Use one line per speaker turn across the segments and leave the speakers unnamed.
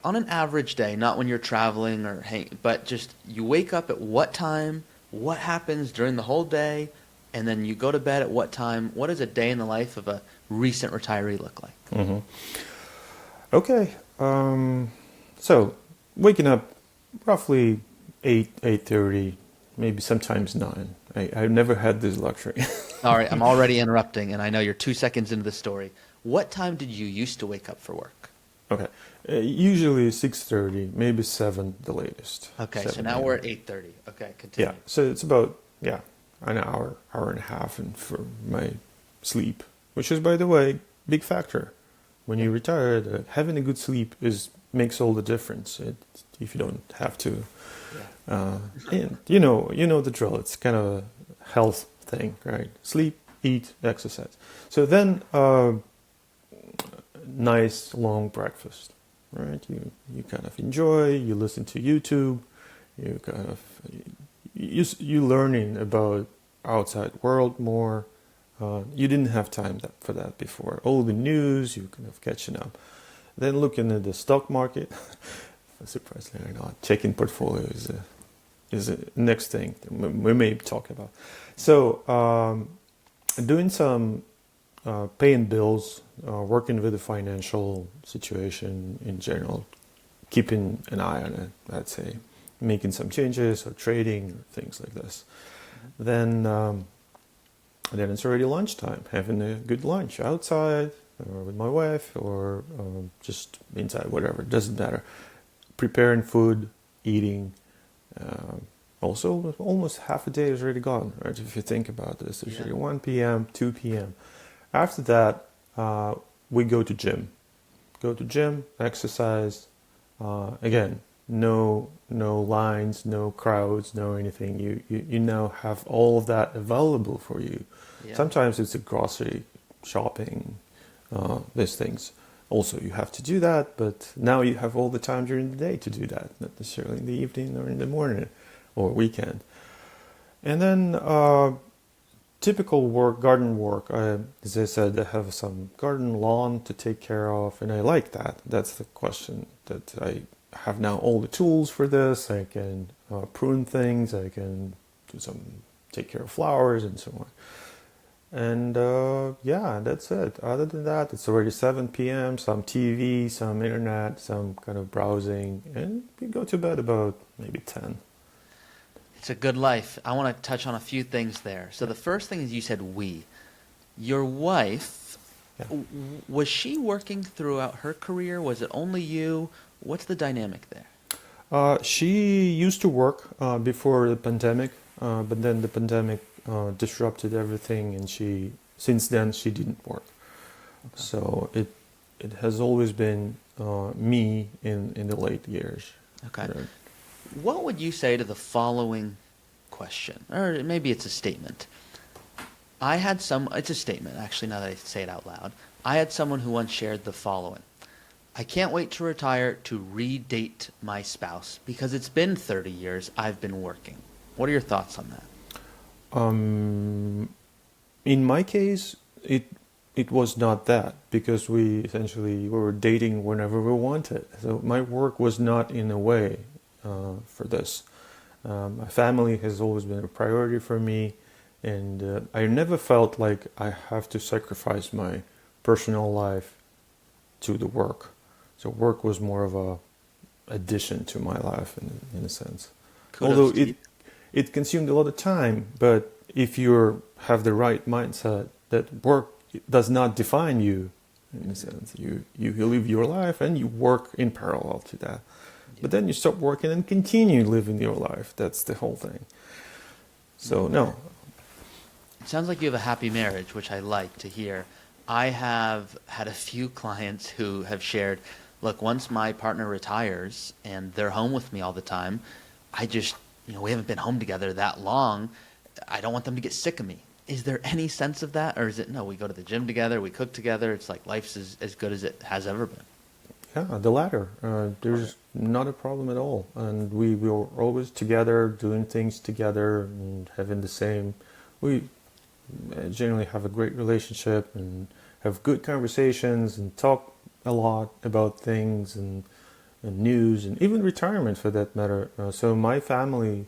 On an average day, not when you're traveling or hang, but just you wake up at what time, what happens during the whole day, and then you go to bed at what time. What does a day in the life of a recent retiree look like?
hmm Okay. So waking up roughly 8:30, maybe sometimes 9. I've never had this luxury.
All right, I'm already interrupting, and I know you're 2 seconds into the story. What time did you used to wake up for work?
Okay. Usually 6:30, maybe 7 the latest.
Okay, so
7
now we're
a.m.
at 8:30. Okay,
Yeah.
continue.
So it's about, yeah, an hour and a half and for my sleep, which is, by the way, big factor. When
Yeah,
you retire, having a good sleep is makes all the difference. If you don't have to,
yeah,
and you know the drill. It's kind of a health thing, right? Sleep, eat, exercise. So then, nice long breakfast, right? You kind of enjoy. You listen to YouTube. You kind of you learning about outside world more. You didn't have time for that before. All the news, you kind of catching up. Then looking at the stock market, surprisingly or not, checking portfolio is the next thing we may talk about. So doing some paying bills, working with the financial situation in general, keeping an eye on it, I'd say, making some changes or trading or things like this. Then then it's already lunchtime, having a good lunch outside or with my wife or just inside, whatever, it doesn't matter. Preparing food, eating. Um, Also, almost half a day is already gone, right? If you think about this, there's
yeah.
already 1 p.m., 2 p.m. After that, we go to gym. Go to gym, exercise. Again, no lines, no crowds, no anything. You now have all of that available for you.
Yeah.
Sometimes it's a grocery shopping, these things. Also, you have to do that, but now you have all the time during the day to do that, not necessarily in the evening or in the morning or weekend. And then typical work, garden work. As I said, I have some garden lawn to take care of, and I like that. That's the question that I have now all the tools for this. I can prune things. I can do some take care of flowers and so on. And yeah, that's it. Other than that, it's already 7 p.m. Some TV, some internet, some kind of browsing, and we go to bed about maybe 10.
It's a good life. I want to touch on a few things there. So the first thing is you said we. Your wife,
Yeah.
was she working throughout her career? Was it only you? What's the dynamic there?
She used to work before the pandemic, but then the pandemic disrupted everything, and since then she didn't work.
Okay.
So it has always been me in the late years.
Okay.
Right.
What would you say to the following question? Or maybe it's a statement. It's a statement, actually, now that I say it out loud. I had someone who once shared the following. I can't wait to retire to redate my spouse because it's been 30 years I've been working. What are your thoughts on that?
Um, in my case, it was not that because we were dating whenever we wanted. So my work was not in a way for this. My family has always been a priority for me, and I never felt like I have to sacrifice my personal life to the work. So work was more of a addition to my life in a sense. Although
Kudos to you.
it consumed a lot of time, but if you have the right mindset that work does not define you, in a sense, you live your life and you work in parallel to that.
Yeah.
But then you stop working and continue living your life. That's the whole thing. So no.
It sounds like you have a happy marriage, which I like to hear. I have had a few clients who have shared, look, once my partner retires and they're home with me all the time, I just, we haven't been home together that long. I don't want them to get sick of me. Is there any sense of that? Or is it, no, we go to the gym together, we cook together. It's like life's as good as it has ever been.
Yeah, the latter.
Okay.
There's not a problem at all, and we were always together, doing things together, and having the same. We generally have a great relationship and have good conversations and talk a lot about things, and news, and even retirement for that matter. So my family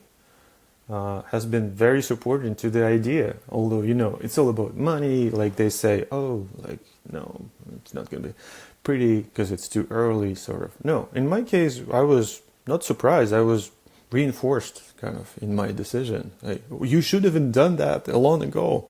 has been very supportive to the idea. Although, it's all about money. Like they say, oh, like, no, it's not going to be pretty because it's too early, sort of. No, in my case, I was not surprised. I was reinforced kind of in my decision. Like, you should have done that long ago.